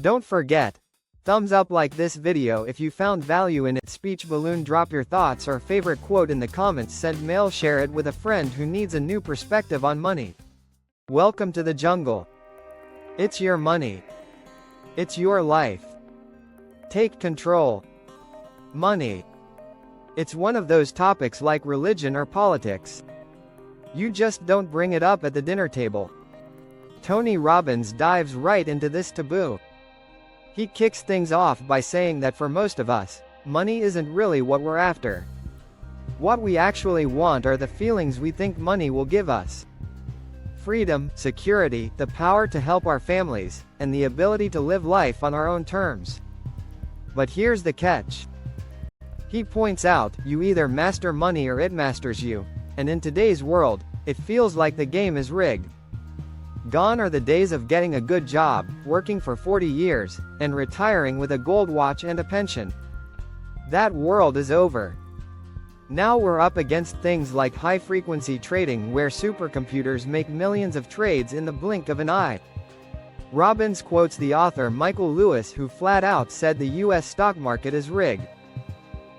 Don't forget, thumbs up like this video if you found value in it. Speech balloon. Drop your thoughts or favorite quote in the comments. Send mail. Share it with a friend who needs a new perspective on money. Welcome to the jungle. It's your money. It's your life. Take control. Money. It's one of those topics like religion or politics. You just don't bring it up at the dinner table. Tony Robbins dives right into this taboo. He kicks things off by saying that for most of us, money isn't really what we're after. What we actually want are the feelings we think money will give us. Freedom, security, the power to help our families, and the ability to live life on our own terms. But here's the catch. He points out, you either master money or it masters you, and in today's world, it feels like the game is rigged. Gone are the days of getting a good job, working for 40 years, and retiring with a gold watch and a pension. That world is over. Now we're up against things like high-frequency trading where supercomputers make millions of trades in the blink of an eye. Robbins quotes the author Michael Lewis, who flat out said the US stock market is rigged.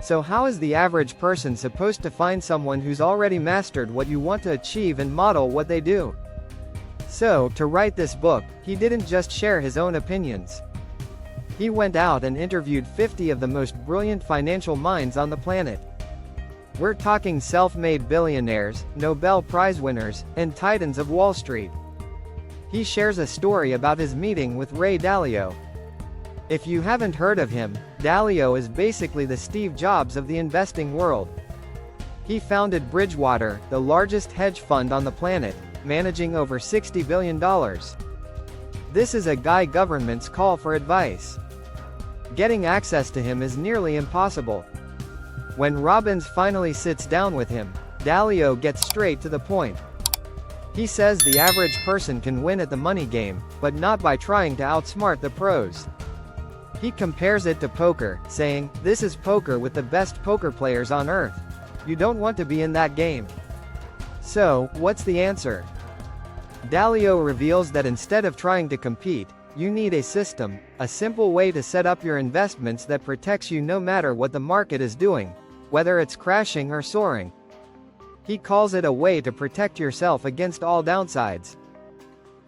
So how is the average person supposed to find someone who's already mastered what you want to achieve and model what they do? So, to write this book, he didn't just share his own opinions. He went out and interviewed 50 of the most brilliant financial minds on the planet. We're talking self-made billionaires, Nobel Prize winners, and titans of Wall Street. He shares a story about his meeting with Ray Dalio. If you haven't heard of him, Dalio is basically the Steve Jobs of the investing world. He founded Bridgewater, the largest hedge fund on the planet, managing over $60 billion. This is a guy governments call for advice. Getting access to him is nearly impossible. When Robbins finally sits down with him, Dalio gets straight to the point. He says the average person can win at the money game, but not by trying to outsmart the pros. He compares it to poker, saying, "This is poker with the best poker players on earth. You don't want to be in that game." So, what's the answer? Dalio reveals that instead of trying to compete, you need a system, a simple way to set up your investments that protects you no matter what the market is doing, whether it's crashing or soaring. He calls it a way to protect yourself against all downsides.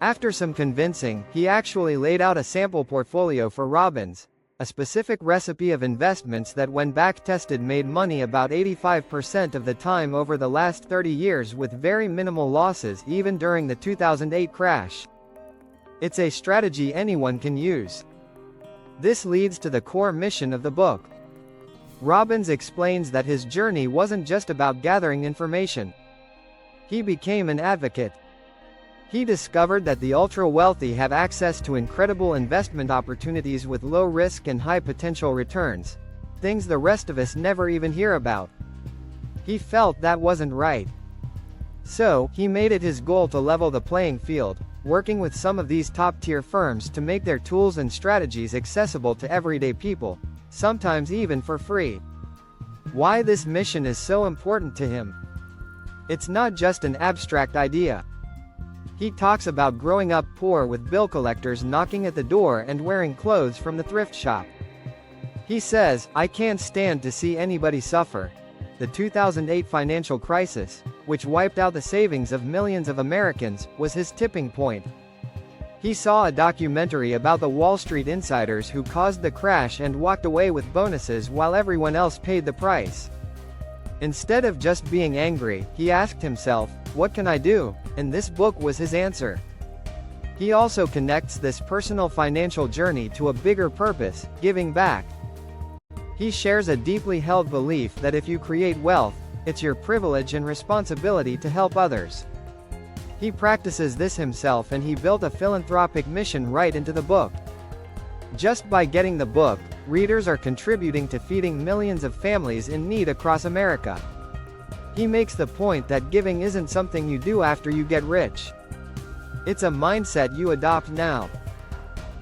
After some convincing, he actually laid out a sample portfolio for Robbins, a specific recipe of investments that when back-tested made money about 85% of the time over the last 30 years with very minimal losses even during the 2008 crash. It's a strategy anyone can use. This leads to the core mission of the book. Robbins explains that his journey wasn't just about gathering information. He became an advocate. He discovered that the ultra-wealthy have access to incredible investment opportunities with low risk and high potential returns, things the rest of us never even hear about. He felt that wasn't right. So, he made it his goal to level the playing field, working with some of these top-tier firms to make their tools and strategies accessible to everyday people, sometimes even for free. Why this mission is so important to him? It's not just an abstract idea. He talks about growing up poor with bill collectors knocking at the door and wearing clothes from the thrift shop. He says, "I can't stand to see anybody suffer." The 2008 financial crisis, which wiped out the savings of millions of Americans, was his tipping point. He saw a documentary about the Wall Street insiders who caused the crash and walked away with bonuses while everyone else paid the price. Instead of just being angry, he asked himself, "What can I do?" And this book was his answer. He also connects this personal financial journey to a bigger purpose, giving back. He shares a deeply held belief that if you create wealth, it's your privilege and responsibility to help others. He practices this himself and he built a philanthropic mission right into the book. Just by getting the book, readers are contributing to feeding millions of families in need across America. He makes the point that giving isn't something you do after you get rich. It's a mindset you adopt now.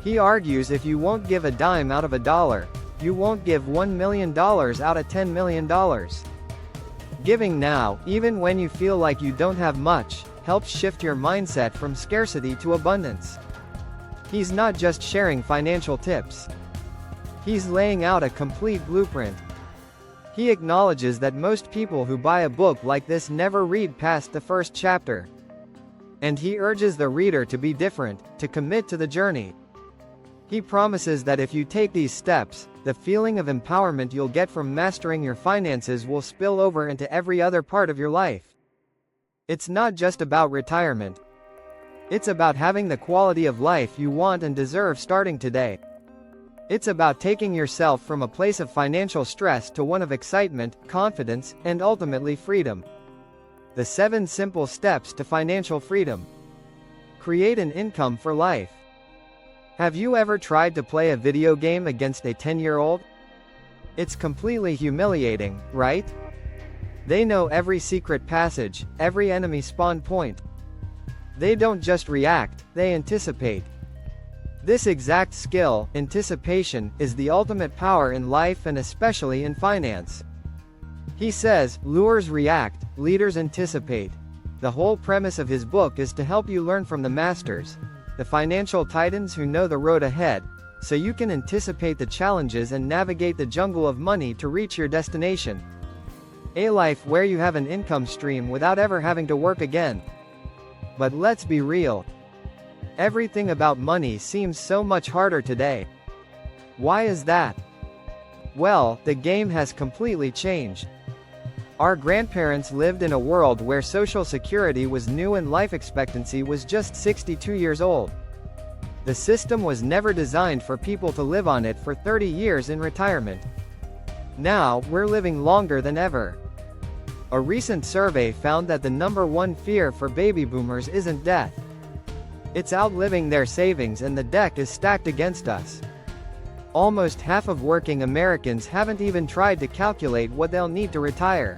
He argues if you won't give a dime out of a dollar, you won't give $1 million out of $10 million. Giving now, even when you feel like you don't have much, helps shift your mindset from scarcity to abundance. He's not just sharing financial tips. He's laying out a complete blueprint. He acknowledges that most people who buy a book like this never read past the first chapter. And he urges the reader to be different, to commit to the journey. He promises that if you take these steps, the feeling of empowerment you'll get from mastering your finances will spill over into every other part of your life. It's not just about retirement. It's about having the quality of life you want and deserve starting today. It's about taking yourself from a place of financial stress to one of excitement, confidence, and ultimately freedom. The 7 simple steps to financial freedom. Create an income for life. Have you ever tried to play a video game against a 10-year-old? It's completely humiliating, right? They know every secret passage, every enemy spawn point. They don't just react, they anticipate. This exact skill, anticipation, is the ultimate power in life and especially in finance. He says, lures react, leaders anticipate. The whole premise of his book is to help you learn from the masters, the financial titans who know the road ahead, so you can anticipate the challenges and navigate the jungle of money to reach your destination. A life where you have an income stream without ever having to work again. But let's be real. Everything about money seems so much harder today. Why is that? Well, the game has completely changed. Our grandparents lived in a world where Social Security was new and life expectancy was just 62 years old. The system was never designed for people to live on it for 30 years in retirement. Now, we're living longer than ever. A recent survey found that the #1 fear for baby boomers isn't death. It's outliving their savings, and the deck is stacked against us. Almost half of working Americans haven't even tried to calculate what they'll need to retire.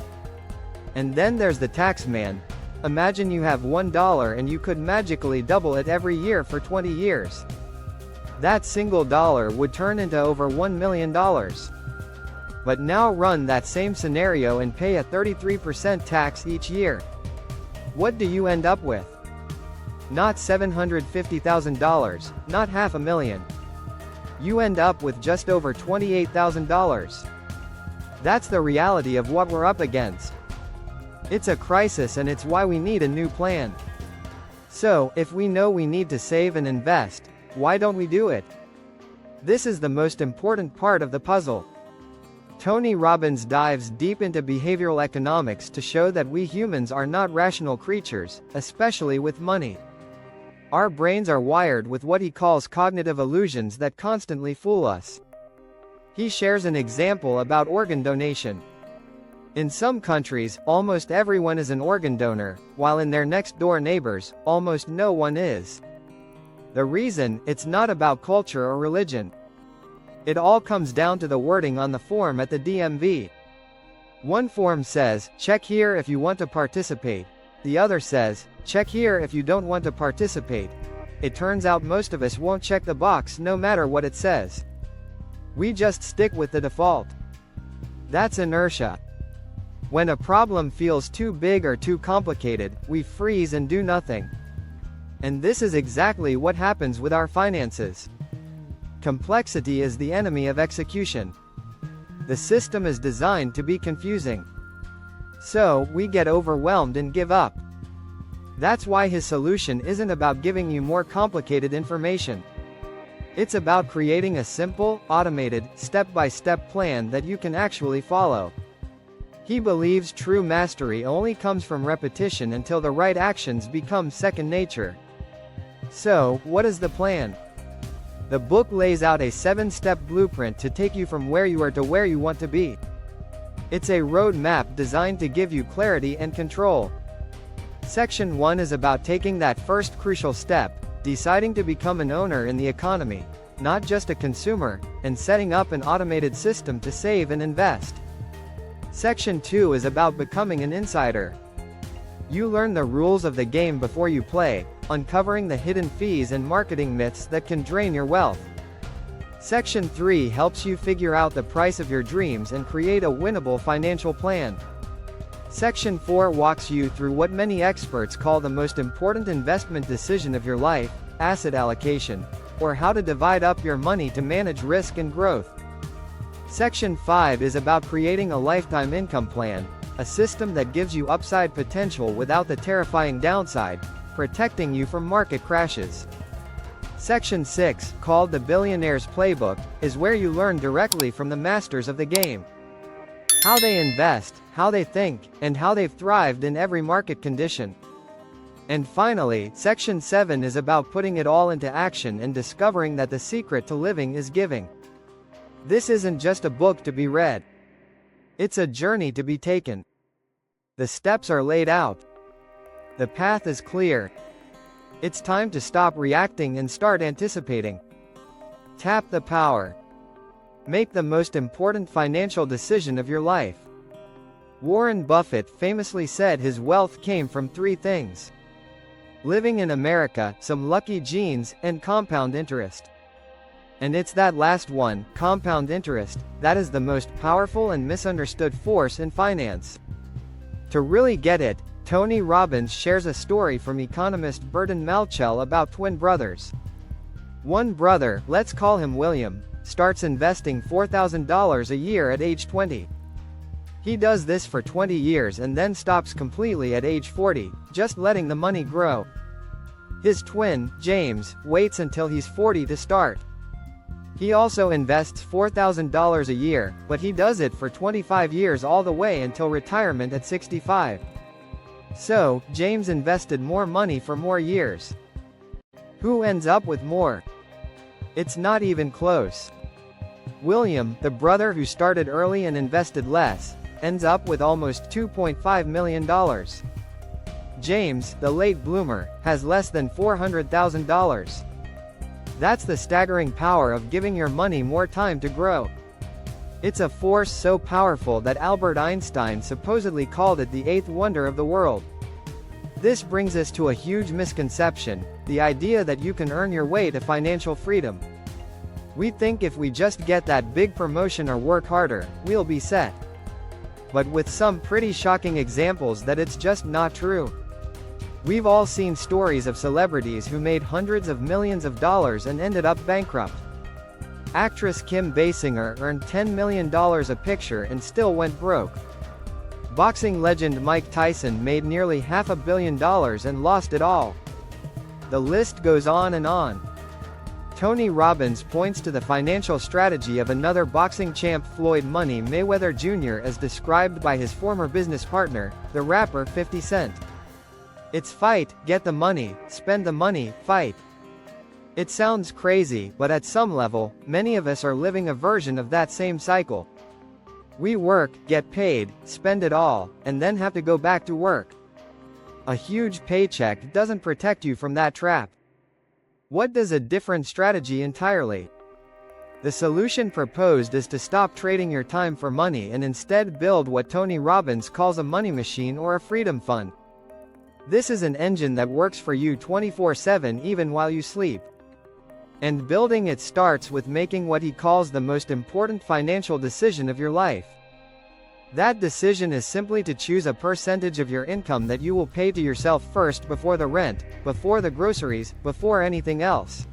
And then there's the tax man. Imagine you have $1 and you could magically double it every year for 20 years. That single dollar would turn into over $1 million. But now run that same scenario and pay a 33% tax each year. What do you end up with? Not $750,000, not $500,000. You end up with just over $28,000. That's the reality of what we're up against. It's a crisis, and it's why we need a new plan. So, if we know we need to save and invest, why don't we do it? This is the most important part of the puzzle. Tony Robbins dives deep into behavioral economics to show that we humans are not rational creatures, especially with money. Our brains are wired with what he calls cognitive illusions that constantly fool us. He shares an example about organ donation. In some countries, almost everyone is an organ donor, while in their next-door neighbors, almost no one is. The reason, it's not about culture or religion. It all comes down to the wording on the form at the DMV. One form says, check here if you want to participate. The other says, check here if you don't want to participate. It turns out most of us won't check the box no matter what it says. We just stick with the default. That's inertia. When a problem feels too big or too complicated, we freeze and do nothing. And this is exactly what happens with our finances. Complexity is the enemy of execution. The system is designed to be confusing. So, we get overwhelmed and give up. That's why his solution isn't about giving you more complicated information. It's about creating a simple, automated, step-by-step plan that you can actually follow. He believes true mastery only comes from repetition until the right actions become second nature. So, what is the plan? The book lays out a 7-step blueprint to take you from where you are to where you want to be. It's a roadmap designed to give you clarity and control. Section 1 is about taking that first crucial step, deciding to become an owner in the economy, not just a consumer, and setting up an automated system to save and invest. Section 2 is about becoming an insider. You learn the rules of the game before you play, uncovering the hidden fees and marketing myths that can drain your wealth. Section 3 helps you figure out the price of your dreams and create a winnable financial plan. Section 4 walks you through what many experts call the most important investment decision of your life, asset allocation. or how to divide up your money to manage risk and growth. Section 5 is about creating a lifetime income plan, a system that gives you upside potential without the terrifying downside, protecting you from market crashes. Section 6, called the Billionaires Playbook, is where you learn directly from the masters of the game. How they invest, how they think, and how they've thrived in every market condition. And finally, Section 7 is about putting it all into action and discovering that the secret to living is giving. This isn't just a book to be read. It's a journey to be taken. The steps are laid out. The path is clear. It's time to stop reacting and start anticipating. Tap the power. Make the most important financial decision of your life. Warren Buffett famously said his wealth came from three things: living in America, some lucky genes, and compound interest. And it's that last one, compound interest, that is the most powerful and misunderstood force in finance. To really get it, Tony Robbins shares a story from economist Burton Malkiel about twin brothers. One brother, let's call him William, starts investing $4,000 a year at age 20. He does this for 20 years and then stops completely at age 40, just letting the money grow. His twin, James, waits until he's 40 to start. He also invests $4,000 a year, but he does it for 25 years all the way until retirement at 65. So, James invested more money for more years. Who ends up with more? It's not even close. William, the brother who started early and invested less, ends up with almost $2.5 million. James, the late bloomer, has less than $400,000. That's the staggering power of giving your money more time to grow. It's a force so powerful that Albert Einstein supposedly called it the eighth wonder of the world. This brings us to a huge misconception, the idea that you can earn your way to financial freedom. We think if we just get that big promotion or work harder, we'll be set. But with some pretty shocking examples that it's just not true. We've all seen stories of celebrities who made hundreds of millions of dollars and ended up bankrupt. Actress Kim Basinger earned $10 million a picture and still went broke. Boxing legend Mike Tyson made nearly $500 million and lost it all. The list goes on and on. Tony Robbins points to the financial strategy of another boxing champ Floyd Money Mayweather Jr. as described by his former business partner, the rapper 50 Cent. It's fight, get the money, spend the money, fight. It sounds crazy, but at some level, many of us are living a version of that same cycle. We work, get paid, spend it all, and then have to go back to work. A huge paycheck doesn't protect you from that trap. What does a different strategy entirely? The solution proposed is to stop trading your time for money and instead build what Tony Robbins calls a money machine or a freedom fund. This is an engine that works for you 24/7 even while you sleep. And building it starts with making what he calls the most important financial decision of your life. That decision is simply to choose a percentage of your income that you will pay to yourself first before the rent, before the groceries, before anything else.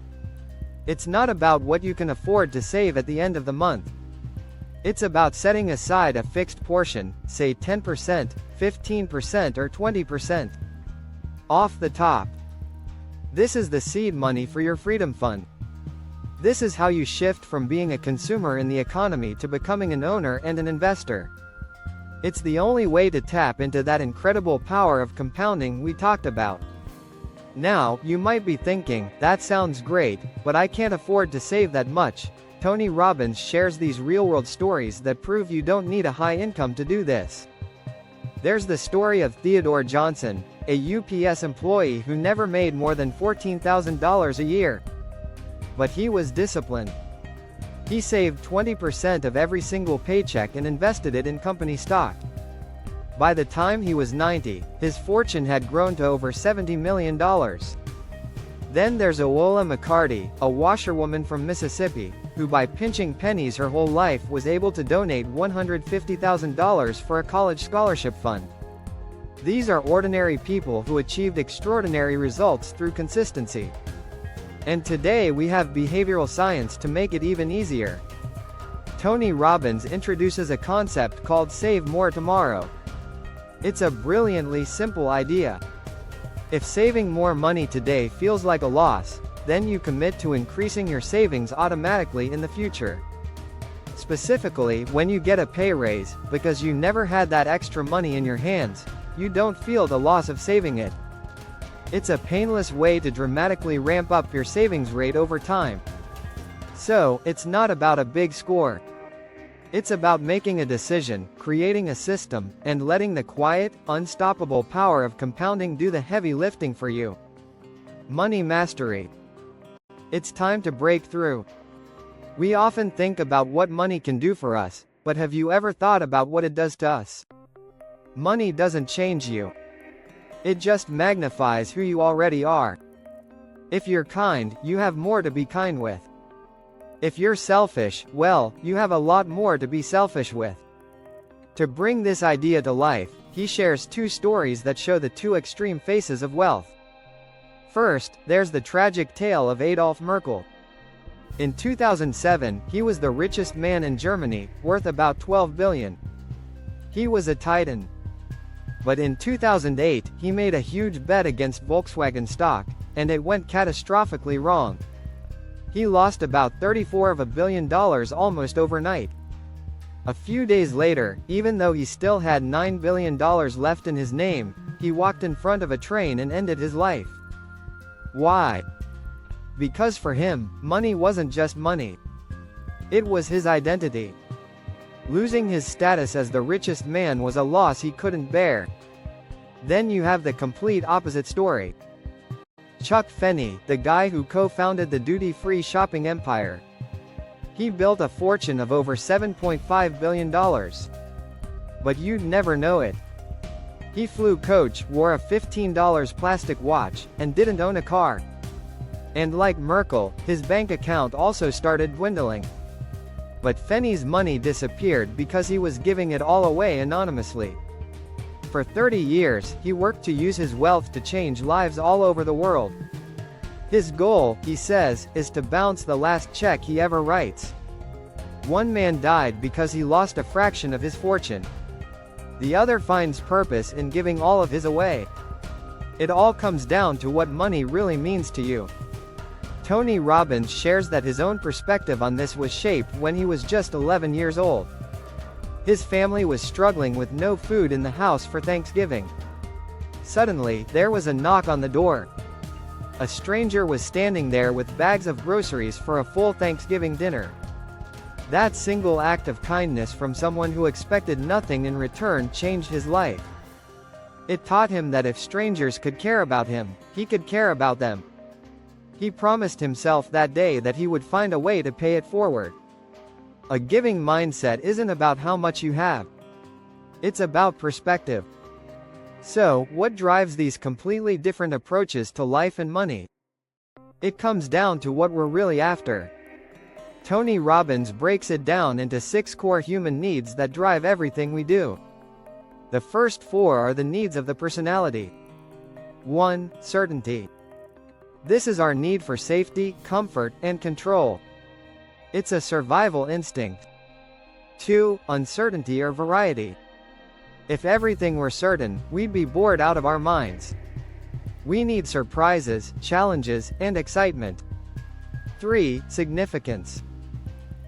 It's not about what you can afford to save at the end of the month. It's about setting aside a fixed portion, say 10%, 15% or 20%. Off the top. This is the seed money for your freedom fund. This is how you shift from being a consumer in the economy to becoming an owner and an investor. It's the only way to tap into that incredible power of compounding we talked about. Now, you might be thinking, that sounds great, but I can't afford to save that much. Tony Robbins shares these real-world stories that prove you don't need a high income to do this. There's the story of Theodore Johnson, a UPS employee who never made more than $14,000 a year. But he was disciplined. He saved 20% of every single paycheck and invested it in company stock. By the time he was 90, his fortune had grown to over $70 million. Then there's Owola McCarty, a washerwoman from Mississippi, who by pinching pennies her whole life was able to donate $150,000 for a college scholarship fund. These are ordinary people who achieved extraordinary results through consistency. And today we have behavioral science to make it even easier. Tony Robbins introduces a concept called Save More Tomorrow. It's a brilliantly simple idea. If saving more money today feels like a loss, then you commit to increasing your savings automatically in the future. Specifically, when you get a pay raise, because you never had that extra money in your hands, you don't feel the loss of saving it. It's a painless way to dramatically ramp up your savings rate over time. So, it's not about a big score. It's about making a decision, creating a system, and letting the quiet, unstoppable power of compounding do the heavy lifting for you. Money mastery. It's time to break through. We often think about what money can do for us, but have you ever thought about what it does to us? Money doesn't change you. It just magnifies who you already are. If you're kind, you have more to be kind with. If you're selfish, well, you have a lot more to be selfish with. To bring this idea to life, he shares two stories that show the two extreme faces of wealth. First, there's the tragic tale of Adolf Merkel. In 2007, he was the richest man in Germany, worth about 12 billion. He was a titan. But in 2008, he made a huge bet against Volkswagen stock, and it went catastrophically wrong. He lost about $34 billion almost overnight. A few days later, even though he still had $9 billion left in his name, he walked in front of a train and ended his life. Why? Because for him, money wasn't just money. It was his identity. Losing his status as the richest man was a loss he couldn't bear. Then you have the complete opposite story. Chuck Finney, the guy who co-founded the duty-free shopping empire. He built a fortune of over $7.5 billion. But you'd never know it. He flew coach, wore a $15 plastic watch, and didn't own a car. And like Merkel, his bank account also started dwindling. But Finney's money disappeared because he was giving it all away anonymously. For 30 years, he worked to use his wealth to change lives all over the world. His goal, he says, is to bounce the last check he ever writes. One man died because he lost a fraction of his fortune. The other finds purpose in giving all of his away. It all comes down to what money really means to you. Tony Robbins shares that his own perspective on this was shaped when he was just 11 years old. His family was struggling with no food in the house for Thanksgiving. Suddenly, there was a knock on the door. A stranger was standing there with bags of groceries for a full Thanksgiving dinner. That single act of kindness from someone who expected nothing in return changed his life. It taught him that if strangers could care about him, he could care about them. He promised himself that day that he would find a way to pay it forward. A giving mindset isn't about how much you have. It's about perspective. So, what drives these completely different approaches to life and money? It comes down to what we're really after. Tony Robbins breaks it down into 6 core human needs that drive everything we do. The first 4 are the needs of the personality. 1. Certainty. This is our need for safety, comfort, and control. It's a survival instinct. 2. Uncertainty or variety. If everything were certain, we'd be bored out of our minds. We need surprises, challenges, and excitement. 3. Significance.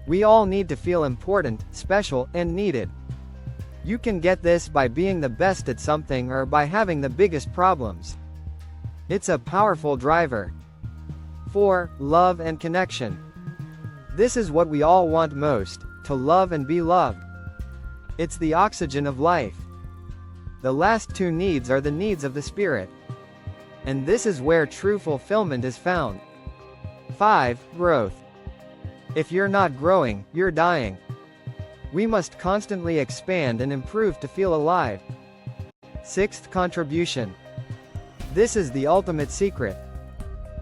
We all need to feel important, special, and needed. You can get this by being the best at something or by having the biggest problems. It's a powerful driver. 4. Love and connection. This is what we all want most, to love and be loved. It's the oxygen of life. The last 2 needs are the needs of the spirit. And this is where true fulfillment is found. 5. Growth. If you're not growing, you're dying. We must constantly expand and improve to feel alive. 6th. Contribution. This is the ultimate secret.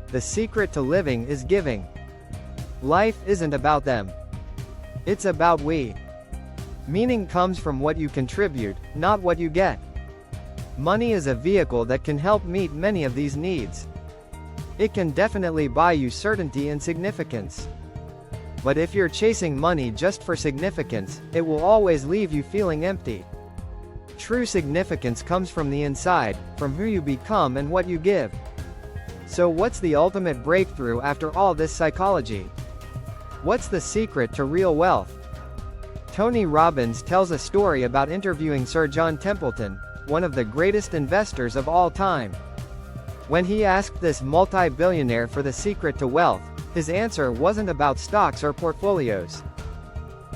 The secret to living is giving. Life isn't about them. It's about we. Meaning comes from what you contribute, not what you get. Money is a vehicle that can help meet many of these needs. It can definitely buy you certainty and significance. But if you're chasing money just for significance, it will always leave you feeling empty. True significance comes from the inside, from who you become and what you give. So what's the ultimate breakthrough after all this psychology? What's the secret to real wealth? Tony Robbins tells a story about interviewing Sir John Templeton, one of the greatest investors of all time. When he asked this multi-billionaire for the secret to wealth, his answer wasn't about stocks or portfolios.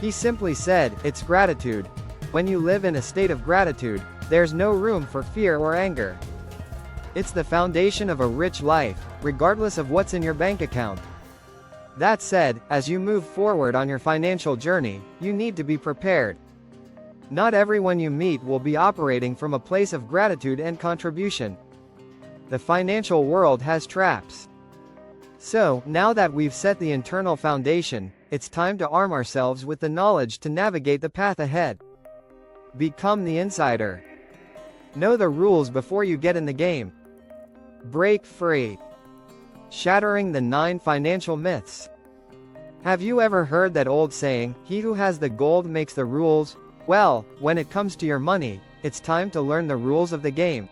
He simply said, "It's gratitude. When you live in a state of gratitude, there's no room for fear or anger. It's the foundation of a rich life, regardless of what's in your bank account." That said, as you move forward on your financial journey, you need to be prepared. Not everyone you meet will be operating from a place of gratitude and contribution. The financial world has traps. So, now that we've set the internal foundation, it's time to arm ourselves with the knowledge to navigate the path ahead. Become the insider. Know the rules before you get in the game. Break free. Shattering the 9 financial myths. Have you ever heard that old saying, "He who has the gold makes the rules"? Well, when it comes to your money, it's time to learn the rules of the game.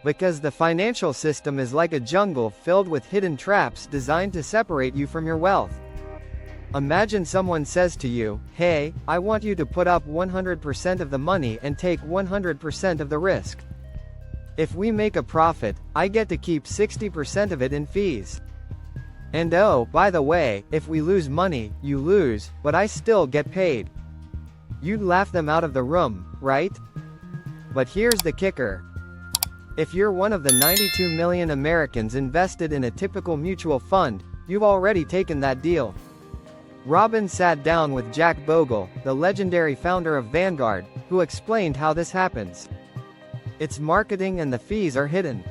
Because the financial system is like a jungle filled with hidden traps designed to separate you from your wealth. Imagine someone says to you, "Hey, I want you to put up 100% of the money and take 100% of the risk. If we make a profit, I get to keep 60% of it in fees. And oh, by the way, if we lose money, you lose, but I still get paid." You'd laugh them out of the room, right? But here's the kicker. If you're one of the 92 million Americans invested in a typical mutual fund, you've already taken that deal. Robbins sat down with Jack Bogle, the legendary founder of Vanguard, who explained how this happens. It's marketing and the fees are hidden.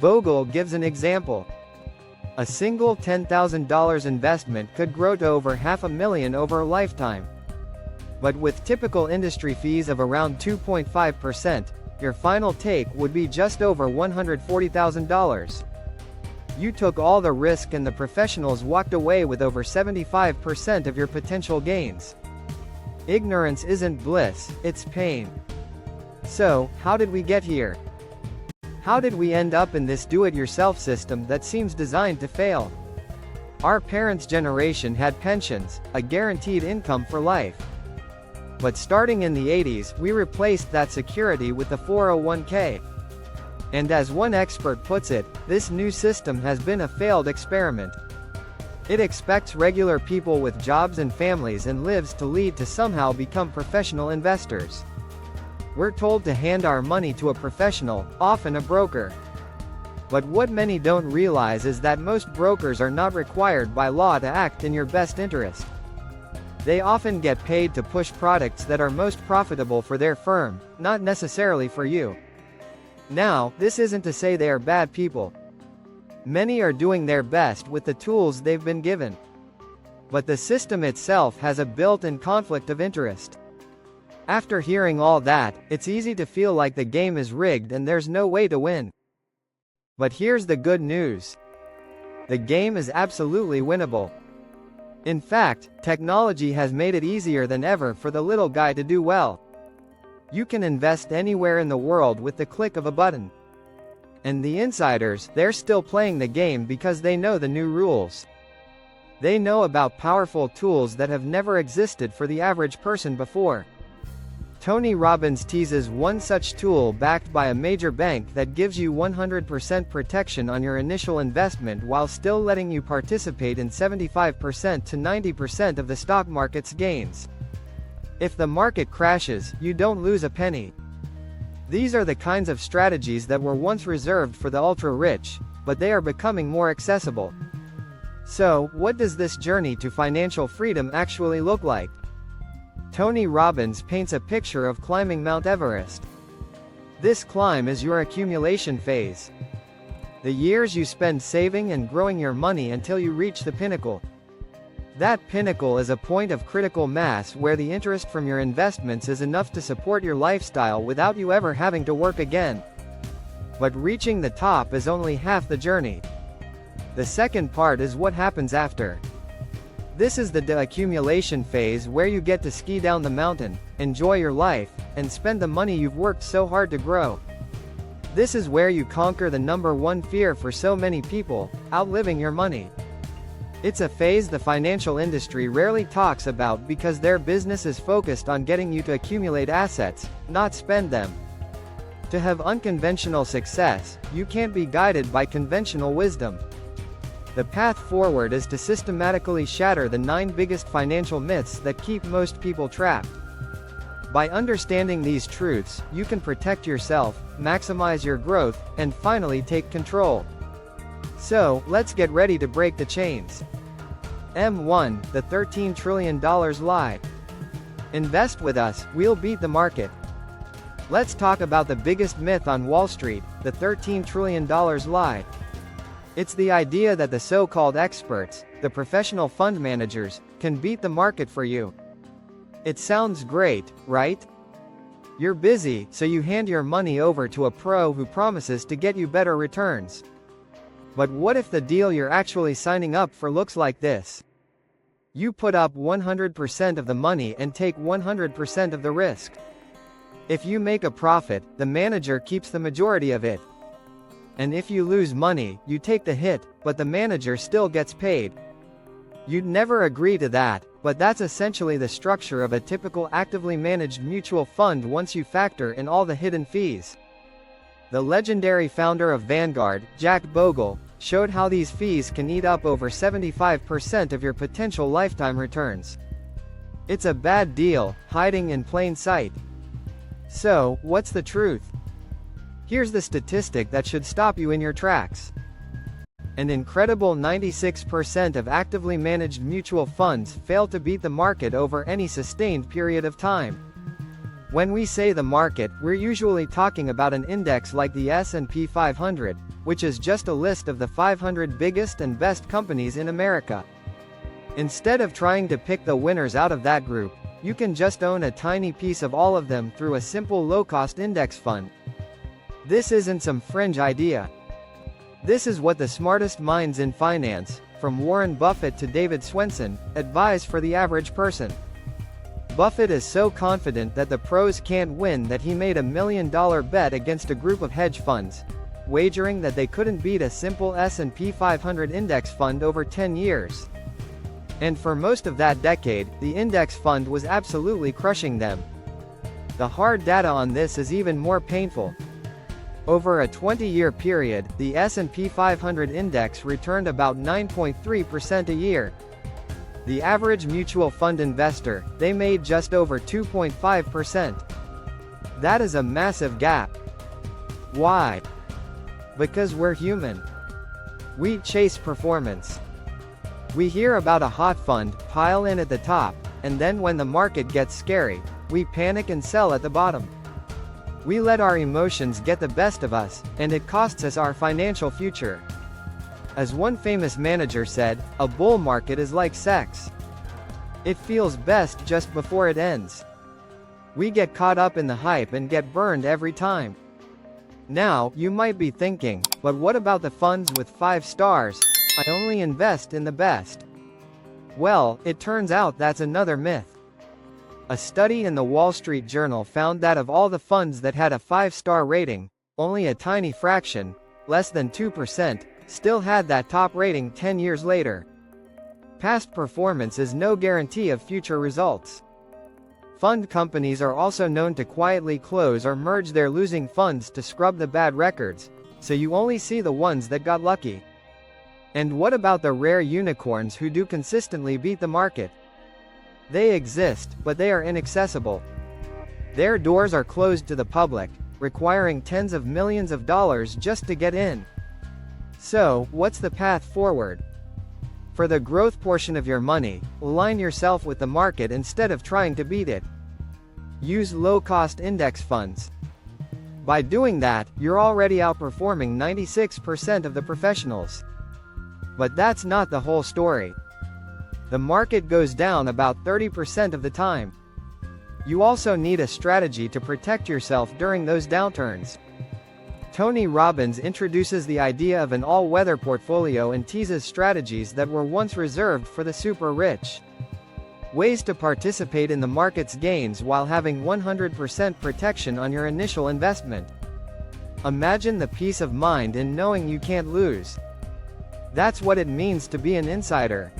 Bogle gives an example. A single $10,000 investment could grow to over $500,000 over a lifetime. But with typical industry fees of around 2.5%, your final take would be just over $140,000. You took all the risk and the professionals walked away with over 75% of your potential gains. Ignorance isn't bliss, it's pain. So, how did we get here? How did we end up in this do-it-yourself system that seems designed to fail? Our parents' generation had pensions, a guaranteed income for life. But starting in the 80s, we replaced that security with the 401k. And as one expert puts it, this new system has been a failed experiment. It expects regular people with jobs and families and lives to lead to somehow become professional investors. We're told to hand our money to a professional, often a broker. But what many don't realize is that most brokers are not required by law to act in your best interest. They often get paid to push products that are most profitable for their firm, not necessarily for you. Now, this isn't to say they are bad people. Many are doing their best with the tools they've been given. But the system itself has a built-in conflict of interest. After hearing all that, it's easy to feel like the game is rigged and there's no way to win. But here's the good news. The game is absolutely winnable. In fact, technology has made it easier than ever for the little guy to do well. You can invest anywhere in the world with the click of a button. And the insiders, they're still playing the game because they know the new rules. They know about powerful tools that have never existed for the average person before. Tony Robbins teases one such tool backed by a major bank that gives you 100% protection on your initial investment while still letting you participate in 75% to 90% of the stock market's gains. If the market crashes, you don't lose a penny. These are the kinds of strategies that were once reserved for the ultra-rich, but they are becoming more accessible. So, what does this journey to financial freedom actually look like? Tony Robbins paints a picture of climbing Mount Everest. This climb is your accumulation phase. The years you spend saving and growing your money until you reach the pinnacle. That pinnacle is a point of critical mass where the interest from your investments is enough to support your lifestyle without you ever having to work again. But reaching the top is only half the journey. The second part is what happens after. This is the de-accumulation phase where you get to ski down the mountain, enjoy your life, and spend the money you've worked so hard to grow. This is where you conquer the number one fear for so many people, outliving your money. It's a phase the financial industry rarely talks about because their business is focused on getting you to accumulate assets, not spend them. To have unconventional success, you can't be guided by conventional wisdom. The path forward is to systematically shatter the 9 biggest financial myths that keep most people trapped. By understanding these truths, you can protect yourself, maximize your growth, and finally take control. So, let's get ready to break the chains. M1, the $13 trillion lie. Invest with us, we'll beat the market. Let's talk about the biggest myth on Wall Street, the $13 trillion lie. It's the idea that the so-called experts, the professional fund managers, can beat the market for you. It sounds great, right? You're busy, so you hand your money over to a pro who promises to get you better returns. But what if the deal you're actually signing up for looks like this? You put up 100% of the money and take 100% of the risk. If you make a profit, the manager keeps the majority of it. And if you lose money, you take the hit, but the manager still gets paid. You'd never agree to that, but that's essentially the structure of a typical actively managed mutual fund once you factor in all the hidden fees. The legendary founder of Vanguard, Jack Bogle, showed how these fees can eat up over 75% of your potential lifetime returns. It's a bad deal, hiding in plain sight. So, what's the truth? Here's the statistic that should stop you in your tracks. An incredible 96% of actively managed mutual funds fail to beat the market over any sustained period of time. When we say the market, we're usually talking about an index like the S&P 500, which is just a list of the 500 biggest and best companies in America. Instead of trying to pick the winners out of that group, you can just own a tiny piece of all of them through a simple low-cost index fund. This isn't some fringe idea. This is what the smartest minds in finance, from Warren Buffett to David Swensen, advise for the average person. Buffett is so confident that the pros can't win that he made $1 million bet against a group of hedge funds, wagering that they couldn't beat a simple S&P 500 index fund over 10 years. And for most of that decade, the index fund was absolutely crushing them. The hard data on this is even more painful. Over a 20-year period, the S&P 500 index returned about 9.3% a year. The average mutual fund investor, they made just over 2.5%. That is a massive gap. Why? Because we're human. We chase performance. We hear about a hot fund, pile in at the top, and then when the market gets scary, we panic and sell at the bottom. We let our emotions get the best of us, and it costs us our financial future. As one famous manager said, a bull market is like sex. It feels best just before it ends. We get caught up in the hype and get burned every time. Now, you might be thinking, but what about the funds with 5 stars? I only invest in the best. Well, it turns out that's another myth. A study in the Wall Street Journal found that of all the funds that had a 5-star rating, only a tiny fraction, less than 2%, still had that top rating 10 years later. Past performance is no guarantee of future results. Fund companies are also known to quietly close or merge their losing funds to scrub the bad records, so you only see the ones that got lucky. And what about the rare unicorns who do consistently beat the market? They exist, but they are inaccessible. Their doors are closed to the public, requiring tens of millions of dollars just to get in. So, what's the path forward? For the growth portion of your money, align yourself with the market instead of trying to beat it. Use low-cost index funds. By doing that, you're already outperforming 96% of the professionals. But that's not the whole story. The market goes down about 30% of the time. You also need a strategy to protect yourself during those downturns. Tony Robbins introduces the idea of an all-weather portfolio and teases strategies that were once reserved for the super-rich. Ways to participate in the market's gains while having 100% protection on your initial investment. Imagine the peace of mind in knowing you can't lose. That's what it means to be an insider.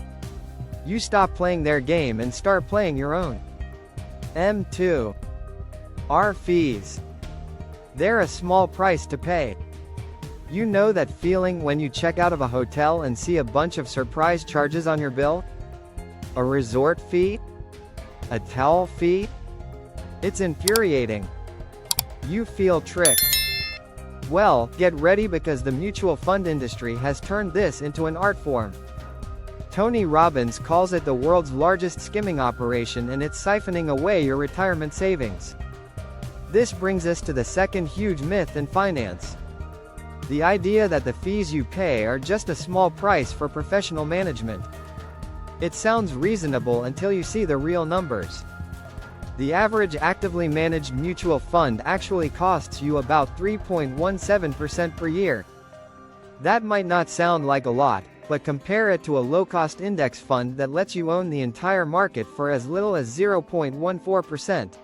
You stop playing their game and start playing your own. M2. R fees. They're a small price to pay. You know that feeling when you check out of a hotel and see a bunch of surprise charges on your bill? A resort fee? A towel fee? It's infuriating. You feel tricked. Well, get ready because the mutual fund industry has turned this into an art form. Tony Robbins calls it the world's largest skimming operation, and it's siphoning away your retirement savings. This brings us to the second huge myth in finance. The idea that the fees you pay are just a small price for professional management. It sounds reasonable until you see the real numbers. The average actively managed mutual fund actually costs you about 3.17% per year. That might not sound like a lot, but compare it to a low-cost index fund that lets you own the entire market for as little as 0.14%.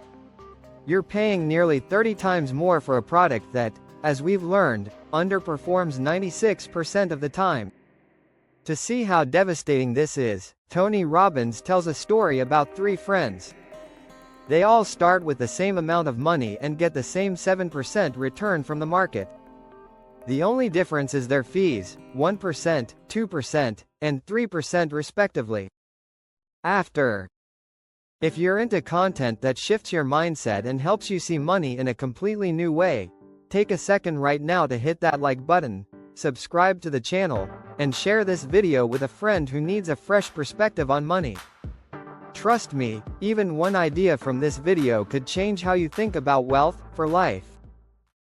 You're paying nearly 30 times more for a product that, as we've learned, underperforms 96% of the time. To see how devastating this is, Tony Robbins tells a story about three friends. They all start with the same amount of money and get the same 7% return from the market. The only difference is their fees, 1%, 2%, and 3% respectively. If you're into content that shifts your mindset and helps you see money in a completely new way, take a second right now to hit that like button, subscribe to the channel, and share this video with a friend who needs a fresh perspective on money. Trust me, even one idea from this video could change how you think about wealth for life.